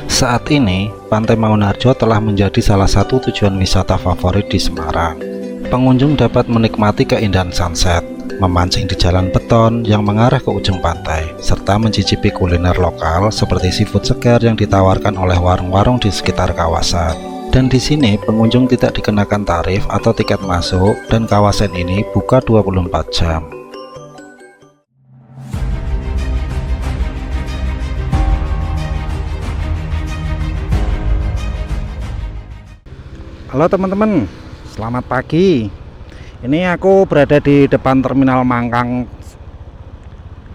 Saat ini, Pantai Mangunharjo telah menjadi salah satu tujuan wisata favorit di Semarang. Pengunjung dapat menikmati keindahan sunset, memancing di jalan beton yang mengarah ke ujung pantai, serta mencicipi kuliner lokal seperti seafood segar yang ditawarkan oleh warung-warung di sekitar kawasan. Dan di sini pengunjung tidak dikenakan tarif atau tiket masuk, dan kawasan ini buka 24 jam. Halo teman-teman, selamat pagi. Ini aku berada di depan Terminal Mangkang,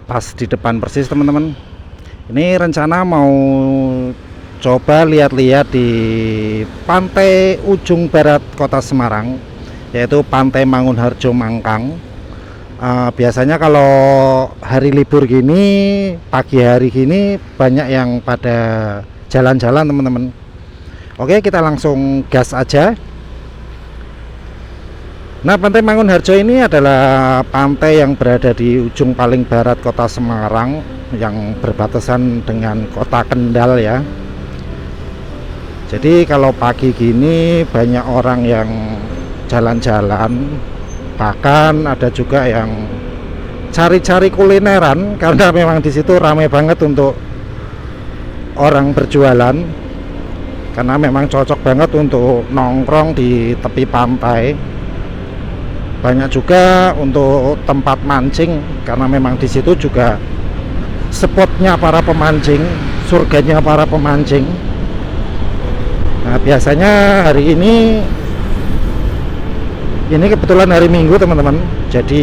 pas di depan persis teman-teman. Ini rencana mau coba lihat-lihat di pantai ujung barat kota Semarang, yaitu Pantai Mangunharjo Mangkang. Biasanya kalau hari libur gini, pagi hari gini banyak yang pada jalan-jalan teman-teman. Oke, kita langsung gas aja. Nah, Pantai Mangunharjo ini adalah pantai yang berada di ujung paling barat kota Semarang, yang berbatasan dengan kota Kendal ya. Jadi kalau pagi gini banyak orang yang jalan-jalan, bahkan ada juga yang cari-cari kulineran, karena memang di situ ramai banget untuk orang berjualan. Karena memang cocok banget untuk nongkrong di tepi pantai. Banyak juga untuk tempat mancing, karena memang di situ juga spotnya para pemancing, surganya para pemancing. Nah, biasanya hari ini kebetulan hari Minggu teman-teman, jadi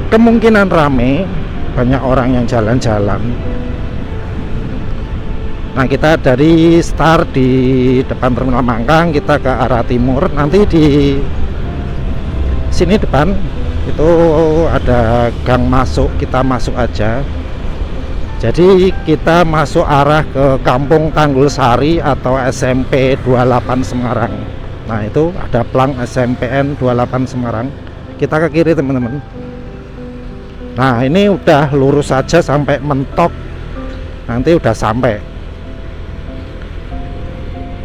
kemungkinan rame, banyak orang yang jalan-jalan. Nah, kita dari start di depan Terminal Mangkang, kita ke arah timur. Nanti di sini depan itu ada gang masuk, kita masuk aja. Jadi kita masuk arah ke Kampung Tanggul Sari atau SMP 28 Semarang. Nah, itu ada plang SMPN 28 Semarang. Kita ke kiri teman-teman. Nah, ini udah lurus saja sampai mentok, nanti udah sampai.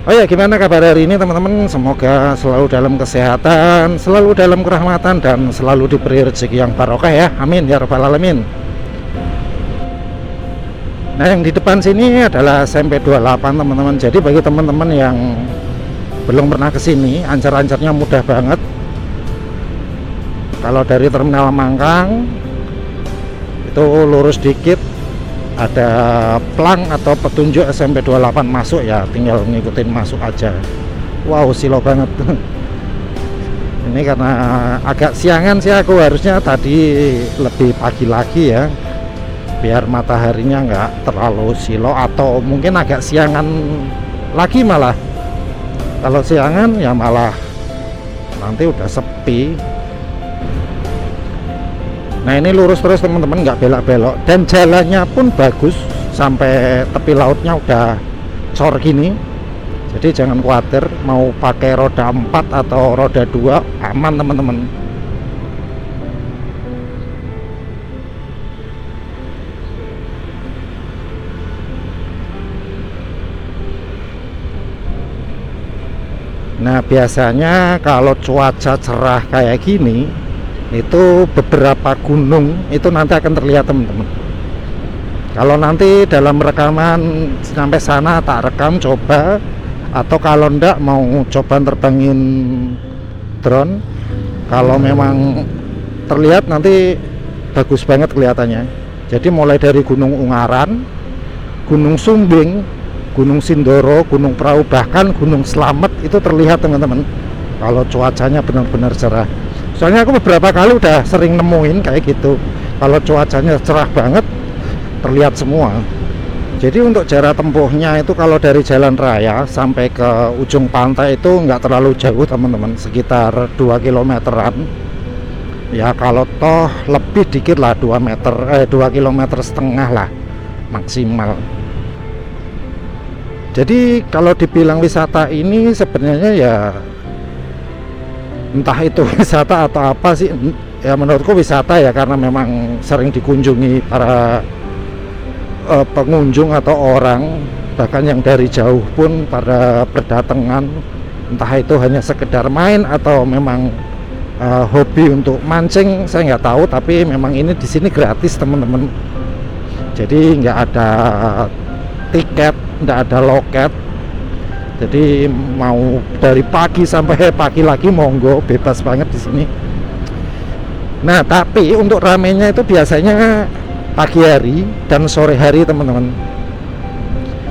Oh ya, gimana kabar hari ini teman-teman? Semoga selalu dalam kesehatan, selalu dalam kerahmatan, dan selalu diberi rezeki yang barokah ya. Amin ya rabbal alamin. Nah, yang di depan sini adalah SMP 28 teman-teman. Jadi bagi teman-teman yang belum pernah ke sini, ancar-ancarnya mudah banget. Kalau dari Terminal Mangkang itu lurus dikit, ada plang atau petunjuk SMP 28 masuk ya, tinggal ngikutin masuk aja. Wow, silo banget. Ini karena agak siangan sih, aku harusnya tadi lebih pagi lagi ya, biar mataharinya nggak terlalu silo, atau mungkin agak siangan lagi malah. Kalau siangan ya malah nanti udah sepi. Nah, ini lurus terus teman-teman, nggak belok-belok, dan jalannya pun bagus, sampai tepi lautnya udah cor gini. Jadi jangan khawatir mau pakai roda 4 atau roda 2, aman teman-teman. Nah, biasanya kalau cuaca cerah kayak gini, itu beberapa gunung itu nanti akan terlihat teman-teman. Kalau nanti dalam rekaman sampai sana tak rekam coba, atau kalau enggak mau coba terbangin drone, kalau memang terlihat nanti bagus banget kelihatannya. Jadi mulai dari Gunung Ungaran, Gunung Sumbing, Gunung Sindoro, Gunung Prau, bahkan Gunung Slamet itu terlihat teman-teman kalau cuacanya benar-benar cerah. Soalnya aku beberapa kali udah sering nemuin kayak gitu, kalau cuacanya cerah banget terlihat semua. Jadi untuk jarak tempuhnya itu kalau dari jalan raya sampai ke ujung pantai itu nggak terlalu jauh teman-teman, sekitar 2 kilometeran ya. Kalau toh lebih dikit lah, 2 kilometer setengah lah maksimal. Jadi kalau dibilang wisata ini sebenarnya ya entah itu wisata atau apa sih ya, menurutku wisata ya, karena memang sering dikunjungi para pengunjung atau orang. bahkan yang dari jauh pun pada berdatangan, entah itu hanya sekedar main atau memang hobi untuk mancing, saya nggak tahu, tapi memang ini di sini gratis teman-teman. Jadi nggak ada tiket, nggak ada loket. Jadi mau dari pagi sampai pagi lagi monggo, bebas banget di sini. Nah, tapi untuk ramenya itu biasanya pagi hari dan sore hari teman-teman.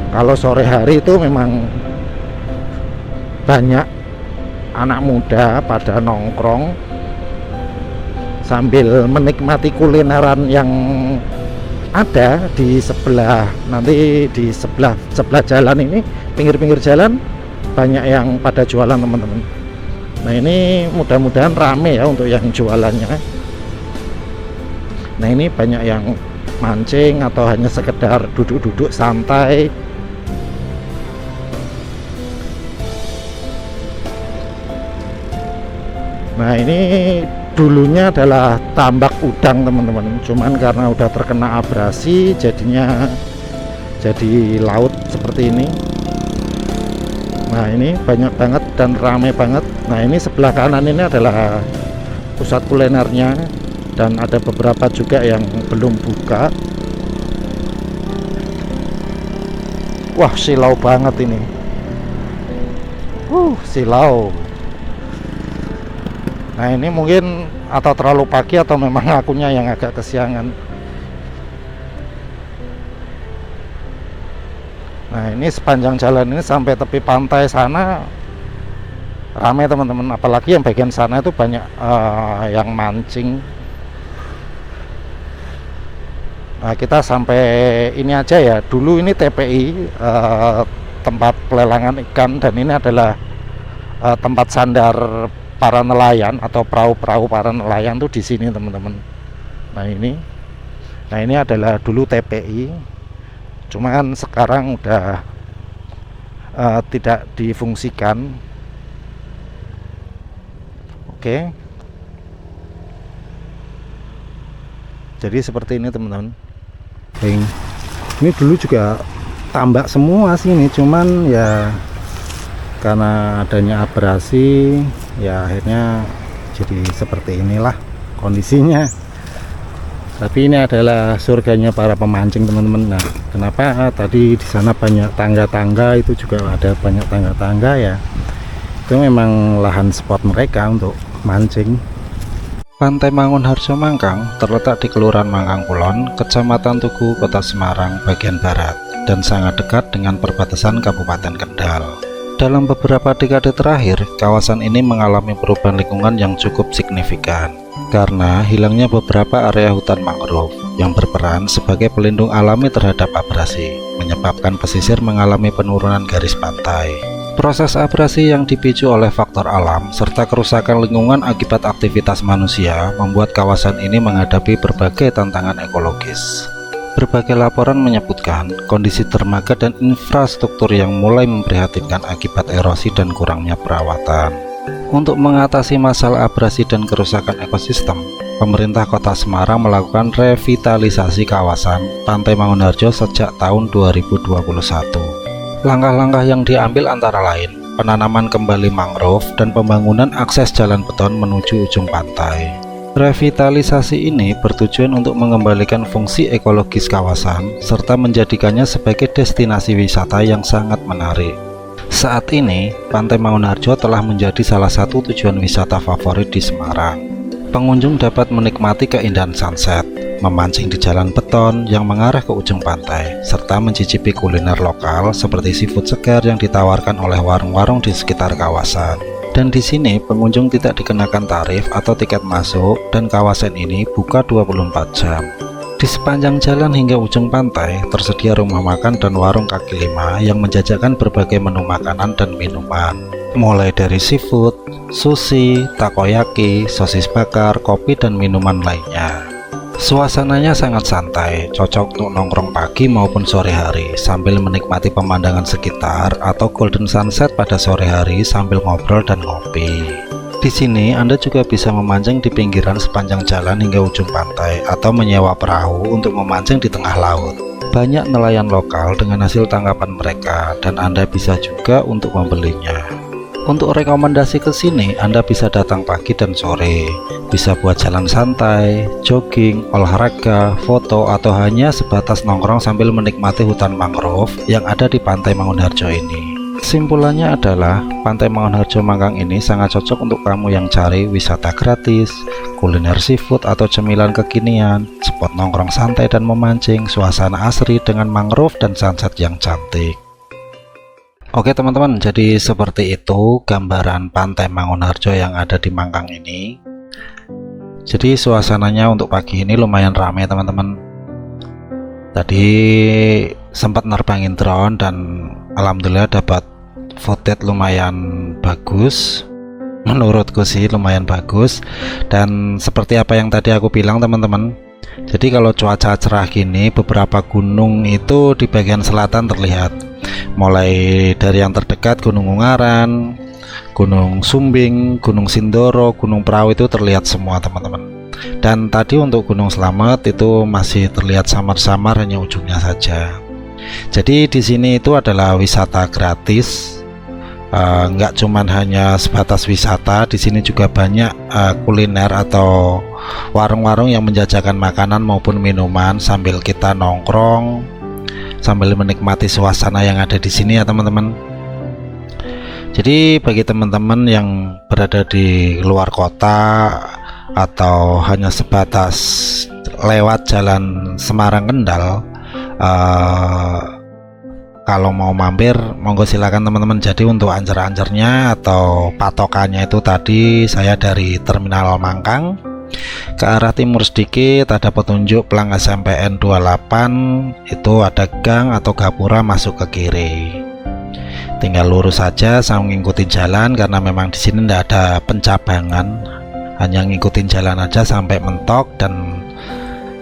Kalau sore hari itu memang banyak anak muda pada nongkrong sambil menikmati kulineran yang ada di sebelah, nanti di sebelah jalan ini, pinggir-pinggir jalan banyak yang pada jualan teman-teman. Nah, ini mudah-mudahan rame ya untuk yang jualannya. Nah, ini banyak yang mancing atau hanya sekedar duduk-duduk santai. Nah, ini dulunya adalah tambak udang teman-teman, cuman karena udah terkena abrasi jadinya jadi laut seperti ini. Nah, ini banyak banget dan ramai banget. Nah, ini sebelah kanan ini adalah pusat kulinernya dan ada beberapa juga yang belum buka. Wah, silau banget ini. Silau. Nah, ini mungkin atau terlalu pagi atau memang akunya yang agak kesiangan. Nah, ini sepanjang jalan ini sampai tepi pantai sana ramai teman-teman, apalagi yang bagian sana itu banyak yang mancing. Nah, kita sampai ini aja ya. Dulu ini TPI, tempat pelelangan ikan, dan ini adalah tempat sandar para nelayan atau perahu-perahu para nelayan tuh di sini teman-teman. Nah, ini adalah dulu TPI, cuman sekarang udah tidak difungsikan. Oke. Jadi seperti ini teman-teman. Ini dulu juga tambak semua sih ini, cuman ya karena adanya abrasi ya akhirnya jadi seperti inilah kondisinya. Tapi ini adalah surganya para pemancing teman-teman. Nah, kenapa tadi di sana banyak tangga-tangga, itu juga ada banyak tangga-tangga ya, itu memang lahan spot mereka untuk mancing. Pantai Mangunharjo Mangkang terletak di Kelurahan Mangkang Kulon, Kecamatan Tugu, Kota Semarang, bagian barat, dan sangat dekat dengan perbatasan Kabupaten Kendal. Dalam beberapa dekade terakhir, kawasan ini mengalami perubahan lingkungan yang cukup signifikan karena hilangnya beberapa area hutan mangrove yang berperan sebagai pelindung alami terhadap abrasi, menyebabkan pesisir mengalami penurunan garis pantai. Proses abrasi yang dipicu oleh faktor alam serta kerusakan lingkungan akibat aktivitas manusia membuat kawasan ini menghadapi berbagai tantangan ekologis. Berbagai laporan menyebutkan kondisi dermaga dan infrastruktur yang mulai memprihatinkan akibat erosi dan kurangnya perawatan. Untuk mengatasi masalah abrasi dan kerusakan ekosistem, pemerintah Kota Semarang melakukan revitalisasi kawasan Pantai Mangunharjo sejak tahun 2021. Langkah-langkah yang diambil antara lain penanaman kembali mangrove dan pembangunan akses jalan beton menuju ujung pantai. Revitalisasi ini bertujuan untuk mengembalikan fungsi ekologis kawasan serta menjadikannya sebagai destinasi wisata yang sangat menarik. Saat ini, Pantai Mangunharjo telah menjadi salah satu tujuan wisata favorit di Semarang. Pengunjung dapat menikmati keindahan sunset, memancing di jalan beton yang mengarah ke ujung pantai, serta mencicipi kuliner lokal seperti seafood segar yang ditawarkan oleh warung-warung di sekitar kawasan. Dan di sini pengunjung tidak dikenakan tarif atau tiket masuk, dan kawasan ini buka 24 jam. Di sepanjang jalan hingga ujung pantai tersedia rumah makan dan warung kaki lima yang menjajakan berbagai menu makanan dan minuman, mulai dari seafood, sushi, takoyaki, sosis bakar, kopi, dan minuman lainnya. Suasananya sangat santai, cocok untuk nongkrong pagi maupun sore hari sambil menikmati pemandangan sekitar atau golden sunset pada sore hari sambil ngobrol dan ngopi. Di sini Anda juga bisa memancing di pinggiran sepanjang jalan hingga ujung pantai atau menyewa perahu untuk memancing di tengah laut. Banyak nelayan lokal dengan hasil tangkapan mereka dan Anda bisa juga untuk membelinya. Untuk rekomendasi ke sini, Anda bisa datang pagi dan sore. Bisa buat jalan santai, jogging, olahraga, foto, atau hanya sebatas nongkrong sambil menikmati hutan mangrove yang ada di Pantai Mangunharjo ini. Kesimpulannya adalah Pantai Mangunharjo Mangkang ini sangat cocok untuk kamu yang cari wisata gratis, kuliner seafood atau cemilan kekinian, spot nongkrong santai dan memancing, suasana asri dengan mangrove dan sunset yang cantik. Oke teman-teman, jadi seperti itu gambaran Pantai Mangunharjo yang ada di Mangkang ini. Jadi suasananya untuk pagi ini lumayan ramai teman-teman. Tadi sempat nerbangin drone dan alhamdulillah dapat footage lumayan bagus. Menurutku sih lumayan bagus. Dan seperti apa yang tadi aku bilang teman-teman, jadi kalau cuaca cerah gini, beberapa gunung itu di bagian selatan terlihat. Mulai dari yang terdekat Gunung Ungaran, Gunung Sumbing, Gunung Sindoro, Gunung Perahu itu terlihat semua teman-teman. Dan tadi untuk Gunung Slamet itu masih terlihat samar-samar, hanya ujungnya saja. Jadi di sini itu adalah wisata gratis, nggak cuman hanya sebatas wisata. Di sini juga banyak kuliner atau warung-warung yang menjajakan makanan maupun minuman sambil kita nongkrong, sambil menikmati suasana yang ada di sini ya teman-teman. Jadi bagi teman-teman yang berada di luar kota atau hanya sebatas lewat jalan Semarang Kendal, kalau mau mampir monggo silakan teman-teman. Jadi untuk anjar-anjarnya atau patokannya itu tadi saya dari Terminal Mangkang ke arah timur sedikit ada petunjuk pelang SMPN 28, itu ada gang atau gapura masuk ke kiri. Tinggal lurus saja sambil ngikutin jalan karena memang di sini tidak ada pencabangan, hanya ngikutin jalan aja sampai mentok dan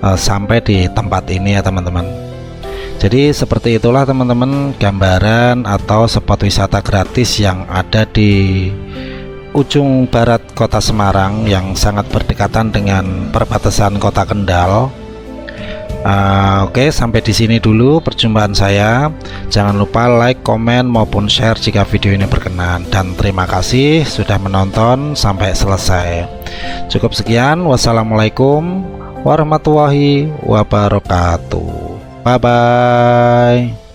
sampai di tempat ini ya teman-teman. Jadi seperti itulah teman-teman gambaran atau spot wisata gratis yang ada di ujung barat kota Semarang yang sangat berdekatan dengan perbatasan kota Kendal. Oke, sampai di sini dulu perjumpaan saya. Jangan lupa like, komen maupun share jika video ini berkenan, dan terima kasih sudah menonton sampai selesai. Cukup sekian, wassalamualaikum warahmatullahi wabarakatuh. Bye bye.